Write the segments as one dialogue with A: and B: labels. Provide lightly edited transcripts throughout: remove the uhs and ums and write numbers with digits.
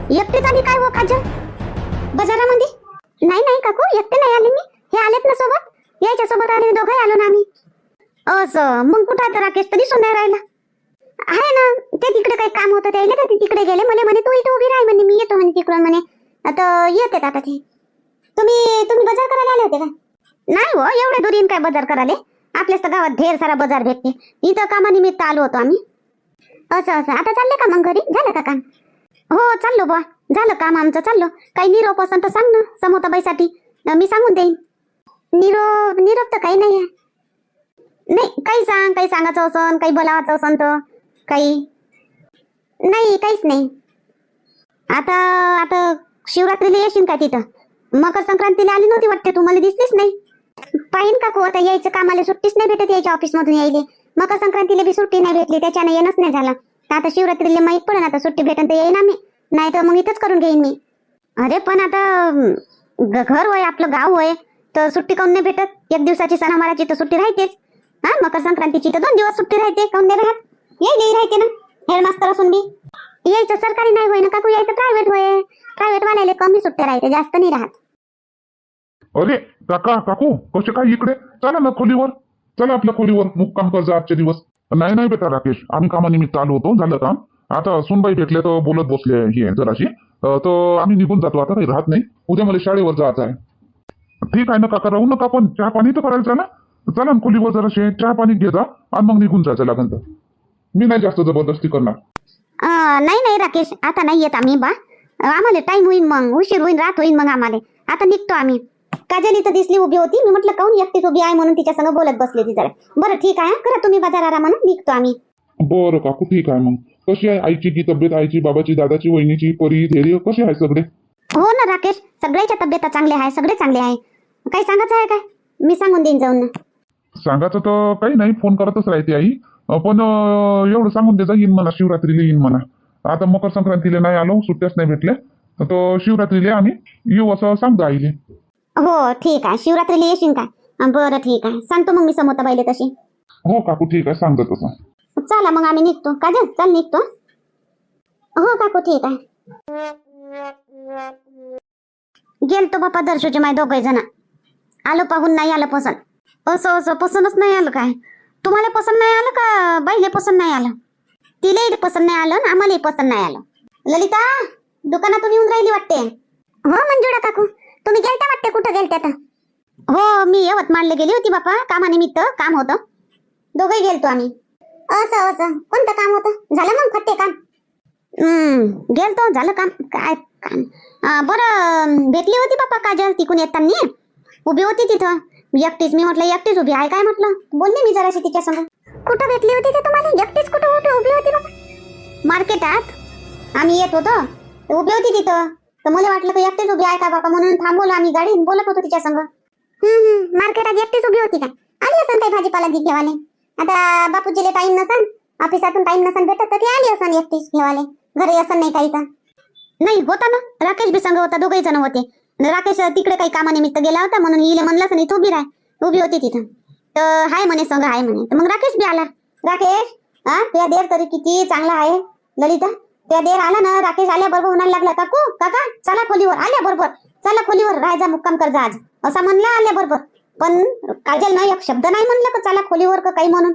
A: एकटेच आली काय हो काजल बाजारामध्ये? नाही नाही काकू, एकटे नाही आले मी, हे आलेत ना सोबत, यायच्या सोबत आले, दोघंही आलो ना आम्ही. असं मग कुठं आता राकेश तर दिसून नाही राहिला. आहे ना, ते तिकडे काही काम होतं त्याला, तर ते तिकडे गेले. मला म्हणे तू इथे उभी राह म्हणे, मी येतो म्हणे तिकडून म्हणे. आता येतात आता ते. तुम्ही बाजार करायला आले होते का? नाही हो, एवढ्या दूर येईन काय बाजार करायला? आपल्याच तर गावात ढेर सारा बाजार भेटते, इथं कामानिमित्त आलो होतो आम्ही. असं आता चालले का मग घरी? झालं का काम? हो चाललो बा, झालं काम आमचं, चाललो. काही निरोप असन तर सांग ना समोताबाईसाठी, मी सांगून देईन. निरोप तर काही नाही आहे. नाही काही सांग, काही सांगायचं असन, काही बोलावायचं असन तर काही. नाही काहीच नाही. आता आता शिवरात्रीला येशील का तिथं? मकर संक्रांतीला आली नव्हती वाटते तू, मला दिसलीच नाही. पाहिन काकू, आता यायचं कामाला सुट्टीच नाही भेटत, यायच्या ऑफिस मधून यायले. मकर संक्रांतीला बी सुट्टी नाही भेटली, त्याच्याने येणंच नाही झालं. आता शिवरात्रीला माहीत पडेल, आता सुट्टी भेटन तर येईन आम्ही, नाही तर मग इथंच करून घेईन मी. अरे पण आता घर होय, आपलं गाव होय, तर सुट्टी काऊन नाही भेटत? एक दिवसाची सणावाराची तर सुट्टी राहतेच. हा, मकर संक्रांतीची तर 2 दिवस सुट्टी राहते, काऊन नाही राहत? येई राहते ना, हेडमास्तर असून बी. यायचं सरकारी नाही होय ना काकू, यायचं प्रायव्हेट होय. प्रायव्हेट वाल्याला कमी सुट्ट्या राहते, जास्त नाही राहत.
B: अरे काका काकू, कसे काय इकडे? चला ना खोलीवर, चला आपल्या खोलीवर मुक्काम कर जा आजचे दिवस. नाही नाही बेटा राकेश, आम्ही कामानिमित्त आलो होतो, झालं काम. आता सुनबाई भेटले तर बोलत बसले ही जराशी, तर आम्ही निघून जातो, आता काही राहत नाही. उद्या मला शाळेवर जायचं आहे. ठीक आहे ना काका, राहू नका, पण चहा पाणी तर करायचं ना. चला ना खोलीवर जराशे चहा पाणी घे जा, आणि मग निघून जायचं लागेल तर. मी नाही जास्त जबरदस्ती करणार.
A: नाही नाही राकेश, आता नाही येत आम्ही बा, आम्हाला टाइम होईन, मग उशीर होईन, रात होईन मग आम्हाला. आता निघतो आम्ही. काजल इथं दिसली उभी होती, मी म्हटलं काऊन एकटीच उभी आहे म्हणून तिच्या संग बोलत बसले ती जरा. बरं ठीक आहे, करा तुम्ही बाजार आरा म्हणून, निघतो आम्ही.
B: बरं काकू ठीक आहे. मग कशी आहे आईची की तब्येत? आईची, बाबाची, दादाची, वहिनीची, परी, धैर्य कशी आहे सगळे?
A: हो ना राकेश, सगळ्याच्या तब्येत चांगल्या आहे, सगळे चांगले आहे. काही सांगायचं आहे काय? मी सांगून देईन जाऊन ना.
B: सांगायचं तर काही नाही, फोन करतच राहते आई. पण एवढं सांगून देता येईन म्हणा, शिवरात्रीला येईन म्हणा. आता मकर संक्रांतीला नाही आलो, सुट्ट्याच नाही भेटल्या, तर शिवरात्रीला आम्ही येऊ असं सांगतो आईले.
A: हो ठीक आहे, शिवरात्रीला येशील काय? बरं ठीक आहे, सांगतो मग मी समोताबाईले तशी.
B: हो काकू ठीक आहे, सांगतो तसं.
A: चला मग आम्ही निघतो. काजल चल निघतो. हो काकू ठीक आहे. गेलतो बापा दर्शूचे माय दोघे जण. आलो पाहून नाही आलं पसंत. असं पसंतच नाही आलं काय? तुम्हाला पसंत नाही आलं का बाईले पसंत नाही आलं? तिलाही पसंत नाही आलं आणि आम्हालाही पसंत नाही आलं. ललिता, दुकानातून येऊन राहिली वाटते. हो मंजुळा काकू, तुम्ही गेलता वाटते, कुठं गेलत्या तर? हो मी यवतमाळला गेली होती बापा, कामानिमित्त काम होतं, दोघे गेलतो आम्ही. असं कोणतं काम होतं? झालं मग फत्ते काम? गेलतो, झालं काम. काय काम? बरं भेटली होती बापा काजल तिकून येताना, उभी होती तिथं एकटीच. मी म्हटलं एकटीच उभी आहे काय म्हटलं, बोलले मी जराशी तिच्या संग. कुठं भेटली होती ते तुम्हाला? एकटीच कुठं उभी होती बाबा? मार्केटात आम्ही येत होतो, उभी होती तिथं, तर मला वाटलं की एकटीच उभी आहे का बाबा, म्हणून थांबवलं आम्ही गाडी, बोलत होतो तिच्या संग. मार्केटात एकटीच उभी होती का? आली असन काही भाजीपाला घेवाले. आता बापूजीले टाइम नसन, ऑफिसातून टाइम नसन भेटत, तर ती आली असन एकटीच घेवाले. घरी असन नाही काही तर. नाही होता ना, राकेश बी संग होता, दोघे जण होते. राकेश तिकडे काही कामानिमित्त गेला होता, म्हणून हिला म्हणलं असं नाही, उभी राह, उभी होती तिथं. तर हाय म्हणे संग, हाय म्हणे, तर मग राकेश बी आला. राकेश, तुझ्या देर तरी किती चांगला आहे ललिता. त्या देर आला ना, राकेश आल्या बरोबर म्हणायला लागला, काकू काका चला खोलीवर. आल्या बरोबर, चला खोलीवर राहायचा, मुक्काम कर जा आज, असा म्हणला आल्या बरोबर. पण काजल ना एक शब्द नाही म्हणलं का चला खोलीवर का काही म्हणून.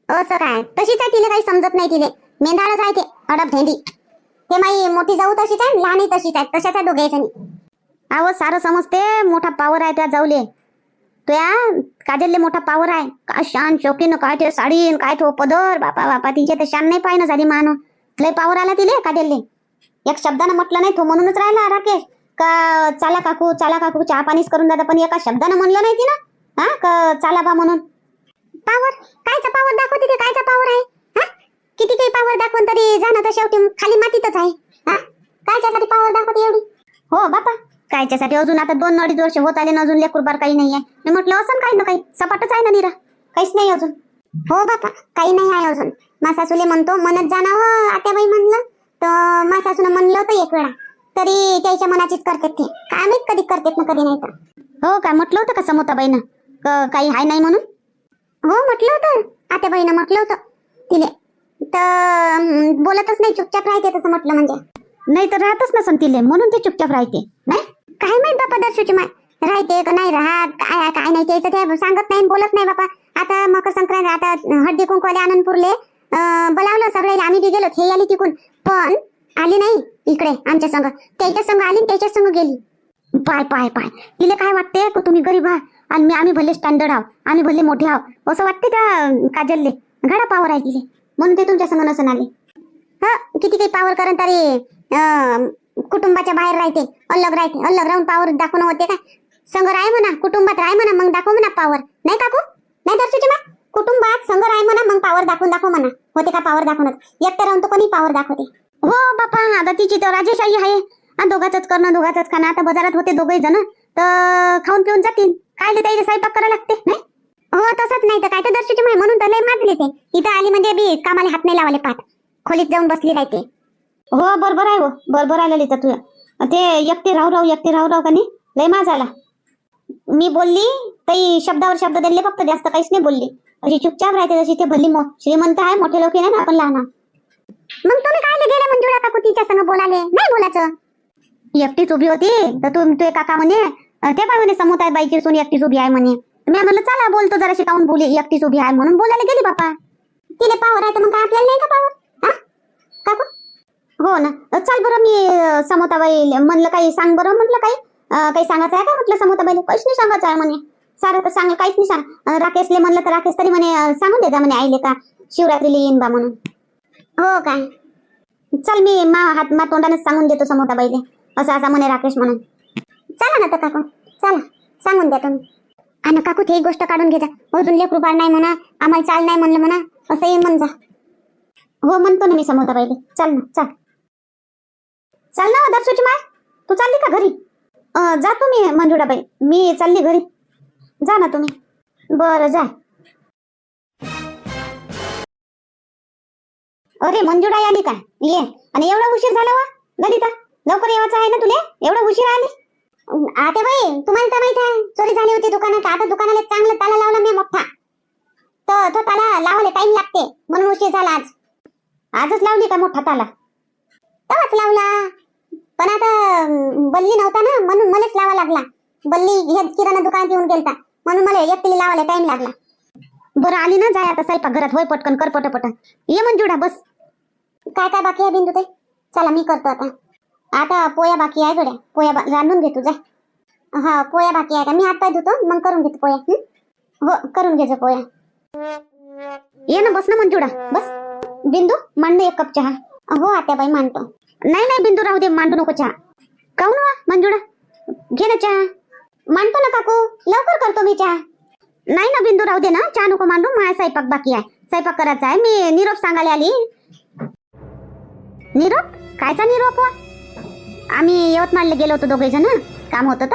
A: असं काय? तशीच आहे, तिला काही समजत नाही, तिले मेंढाळच आहे ते, अडप भेंडी. ते माई मोठी जाऊ तशीच आहे, लहानही तशीच आहे, तशाच आहे दोघे जणी. अहो सारं समजते, मोठा पावर आहे त्या जाऊले. त्या काजलले मोठा पावर आहे. काय शान शौकीन, काय ते साडी, काय तो पदर, बापा बापा, तिचे तर शान नाही पाहिजे झाली मान. लय पावर आला तिले काजलले. एक शब्दानं म्हटलं नाही, तो म्हणूनच राहिला राकेश का चला काकू चहा पाणीच करून जाता, पण एका शब्दानं म्हणलं नाही तिनं, का चला बा म्हणून. पावर कायचा पावर दाखवते ते? कायचा पावर आहे? किती काही पावर दाखवून तरी जाणं तर शेवटी खाली मातीतच आहे. कायच्यासाठी पावर दाखवते एवढी? हो बापा, कायच्यासाठी? अजून आता 2-2.5 वर्ष होत आले ना, अजून लेकरूबार काही नाही आहे. मी म्हटलं असं काही ना काही, सपाटच आहे ना निरा, काहीच नाही अजून. हो बापा, काही नाही आहे अजून. मा सासूले म्हणतो म्हणत जाणं हो आत्याबाई म्हणलं, तर मा सासून म्हणलं होतं एक वेळा, तरी त्याच्या मनाचीच करतात ते. काय माहित कधी करतात ना कधी नाही तर. हो काय म्हटलं होतं का समोताबाईनं काही हाय नाही म्हणून? हो म्हटलं होतं, आत्याबाईनं म्हटलं होतं तिले, तर बोलतच नाही, चुपचाप राहते तसं म्हटलं म्हणजे. नाही तर राहतच नसन तिले, म्हणून ते चुपचाप राहते. नाही काय माहित बापा दर्शूची माय राहते का नाही राहत, काय काय नाही त्याचं ते सांगत नाही बोलत नाही बापा. आता मकर संक्रांत, आता हळदी कुंकवाले आनंदपूरले बोलावलं सगळे, आम्ही बी गेलो. हे आली तिकून पण आली नाही इकडे आमच्या संग. त्याच्या संग आली, त्याच्या संग गेली. पाय पाय पाय तिले काय वाटते की तुम्ही गरीब आहात आणि आम्ही भले स्टँडर्ड आहोत, आम्ही भले मोठे आहोत असं वाटते त्या काजलले. घडा पावर आहे तिले, म्हणून ते तुमच्या संग नसन आले. हा किती काही पावर करण तरी कुटुंबाच्या बाहेर राहते, अलग राहते. अलग राहून पावर दाखवणं होते काय? संग राय म्हणा, कुटुंबात राय म्हणा, मग दाखव म्हणा पावर. नाही काकू, नाही दर्शूची मा, कुटुंबात संग राय म्हणा, मग पावर दाखव म्हणा. होते का पावर दाखवणं? एकटं राहून तर कोणी पावर दाखवते. हो बापा, आता तिची तर राजेशाही आहे. दोघाचंच करणं, दोघाचंच खाणं. आता बाजारात होते दोघही जण तर खाऊन पिऊन जातील. काय ते त्याचे स्वयंपाक करायला लागते नाही? हो तसंच नाही तर काय तर दर्शूची माय, म्हणून तर लय माजली ते. इथं आली म्हणजे बी कामाला हात नाही लावाले, पाठ खोलीत जाऊन बसली राहते. हो बरोबर आहे, हो बरोबर आलेली तर तुझ्या ते एकटे राहू का नाही लय माज आला. मी बोलली काही शब्दावर शब्द दिले फक्त, जास्त काहीच नाही बोलली. अशी चुपचाप राहते जशी ते भली श्रीमंत आहे, मोठे लोक नाही ना आपण लहान. मग तुम्ही काय गेले मंजुळा काकू तिच्या संग बोलाले? नाही बोलायचं. एकटीच उभी होती तर तू काका म्हणे ते काय म्हणे समोर आहे बाईची सून एकटीच उभी आहे म्हणे. मी म्हणलं चला बोलतो जरा शिकावून बोले, एकटीच उभी आहे म्हणून बोलायला गेली बापा. तिले पावर आहे तर मग काय आपल्याला नाही का पावर? काकू हो ना, चाल बरं. मी समोताबाई म्हणलं काही सांग बरं, म्हटलं काही सांगायचं आहे का म्हटलं समोताबाईला? काहीच नाही सांगायचं आहे म्हणे. सारं तर सांग, काहीच नाही सांग. राकेशले म्हणलं तर राकेश तरी म्हणे सांगून देता म्हणे आईले का शिवरात्रीला येईन बा म्हणून. हो काय, चल मी मा तोंडानेच सांगून देतो समोताबाईले असं असा म्हणे राकेश म्हणून. चला ना तर काकू, चला सांगून द्या तुम्ही. आणि काकू ते एक गोष्ट काढून घे जा, अजून लेकरू बाळ नाही म्हणा, आम्हाला चाल नाही म्हणलं म्हणा, असंही म्हण जा. हो म्हणतो ना मी समोताबाईले. चल ना, चल ना दर्शूची माय. तू चालली का घरी? जा तुम्ही मंजुळाबाई, मी चालली घरी. जा ना तुम्ही. बरं जा. अरे मंजुळा आली का? ये. आणि एवढा उशीर झाला वा ललिता? लवकर यायचं आहे ना तुले, एवढा उशीर आली? आता बाई तुम्हाला तर माहित आहे चोरी झाली होती दुकानात. आता दुकानाला चांगला ताला लावला मी मोठा, तर तो ताला लावायला टाइम लागते म्हणून उशीर झाला. आजच लावली का मोठा ताला? तवाच लावला, पण आता बल्ली नव्हता ना म्हणून मलाच लावा लागला. बल्ली हे किराणा दुकानात येऊन गेलता म्हणून मला एकटीला लावायला टाइम लागला. बरं आली ना, जाय आता स्वयंपाक घरात. होय पटकन कर, पटपट ये मंजुळा बस. काय काय बाकी आहे बिंदू ते? चला मी करतो आता पोया बाकी आहे गड्या, पोया रांधून घे तुझा. हा पोया बाकी आहे का? मी हात पाय धुतो मग करून घेतो पोया. हो करून घे पोया. ये ना बस ना मंजुळा बस. बिंदू मांड एक कप चहा. हो आत्याबाई मांडतो. नाही बिंदू राहू दे, मांडू नको चहा. काऊन वा मंजुळा, घे ना चहा. मांडतो ना काकू, लवकर करतो मी चहा. नाही ना बिंदू राहू दे ना, चहा नको मांडू. माझा स्वयंपाक बाकी आहे, स्वयंपाक करायचा आहे. मी निरोप सांगायला आली. निरोप? कायचा निरोप वा? आम्ही यवतमाळला गेलो होतो दोघे जण, काम होतं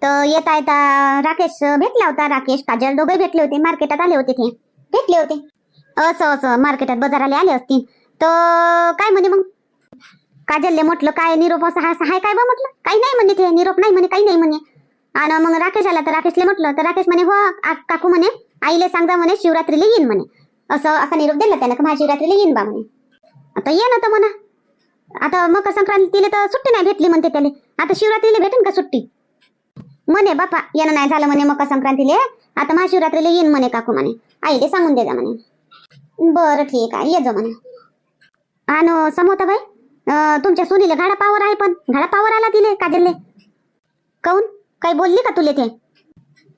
A: तर येता येता राकेश भेटला होता. राकेश काजल दोघे भेटले होते, मार्केटात आले होते. ते भेटले होते असं मार्केटात बाजाराला आले असतील तर काय म्हणे मग काजलले म्हटलं काय निरोप असं हाय काय बा म्हटलं. काही नाही म्हणे, ते निरोप नाही म्हणे, काही नाही म्हणे. आणि मग राकेश आला तर राकेशले म्हटलं तर राकेश म्हणे हो काकू म्हणे आईले सांगा म्हणे शिवरात्रीला येईन म्हणे. असा निरोप दिला त्यानं का महाशिवरात्रीला येईन बा म्हणे. आता ये ना तर म्हणा. आता मकर संक्रांतीला तर सुट्टी नाही भेटली म्हणते त्याला, आता शिवरात्रीला भेटेन का सुट्टी? म्हणे बापा येणं नाही झालं म्हणे मकर संक्रांतीला, आता महाशिवरात्रीला येईन म्हणे काकू म्हणे, आईले सांगून दे जा म्हणे. बरं ठीक आहे ये जा म्हणे. आणि समोताबाई तुमच्या सुनीले घाडा पावर आहे, पण घाडा पावर आला तिले काजलले. काऊन काही बोलली का तुले? ते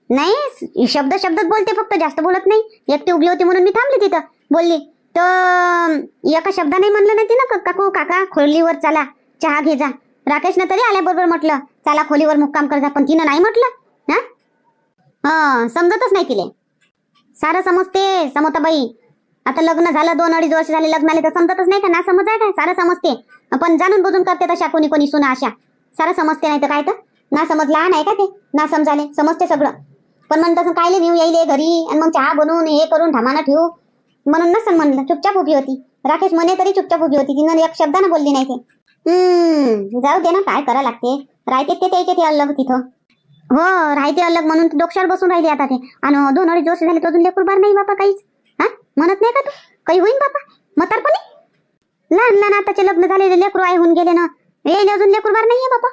A: नाही शब्दच बोलते फक्त, जास्त बोलत नाही. एकटी उभी होती म्हणून मी थांबली तिथं. बोलली तर एका शब्दाने म्हणलं नाही तिनं काकू काका खोलीवर चला चहा घे जा. राकेशनं तरी आल्याबरोबर म्हटलं चला खोलीवर मुक्काम कर जा, पण तिनं नाही म्हटलं. हा समजतच नाही तिले. सारं समजते समोताबाई. आता लग्न झालं 2-2.5 वर्ष झाले लग्नाले तर समजतच नाही का? ना समज आहे काय? सारं समजते, पण जाणून बुजून करते तशा कोणी सुना अशा. सारं समजते नाही तर काय तर ना समज लहान आहे का ते? ना समजाले समजते सगळं, पण म्हणत असं कायले नेऊ यायले घरी आणि मग चहा बनवून हे करून ठामाना ठेवू म्हणून नसन म्हणलं. चुपचाप उभी होती. राकेश म्हणे तरी चुपचाप उभी होती, तिनं एक शब्दानं बोलली नाही ते. जाऊ दे ना, काय करा लागते. राहते ते त्याचे ते अलग तिथं. हो राहते अलग म्हणून डोक्यावर बसून राहिले आता ते. आणि 2-2.5 वर्ष झाले अजून लेकरू बार नाही बापा काहीच. म्हणत नाही का तू काही होईन बापा म्हातारपणी? लहान आताचे लग्न झालेले लेकरू आहे होऊन गेले ना, हे अजून लेकरबार नाहीये बापा.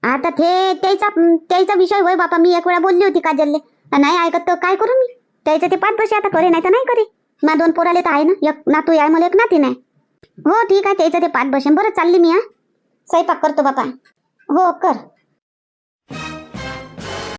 A: आता ते त्याचा विषय होय बापा. मी एक वेळा बोलली होती काजलले, नाही ऐकत तर काय करू मी. त्याचं ते 5 वर्ष आता करे नाही तर नाही करे. मा 2 पोराले तर आहे ना, एक नातू आहे मला, एक नाती नाही. हो ठीक आहे, त्याचं ते 5 वर्ष. बरं चालली मी. स्वयंपाक करतो बापा. हो कर.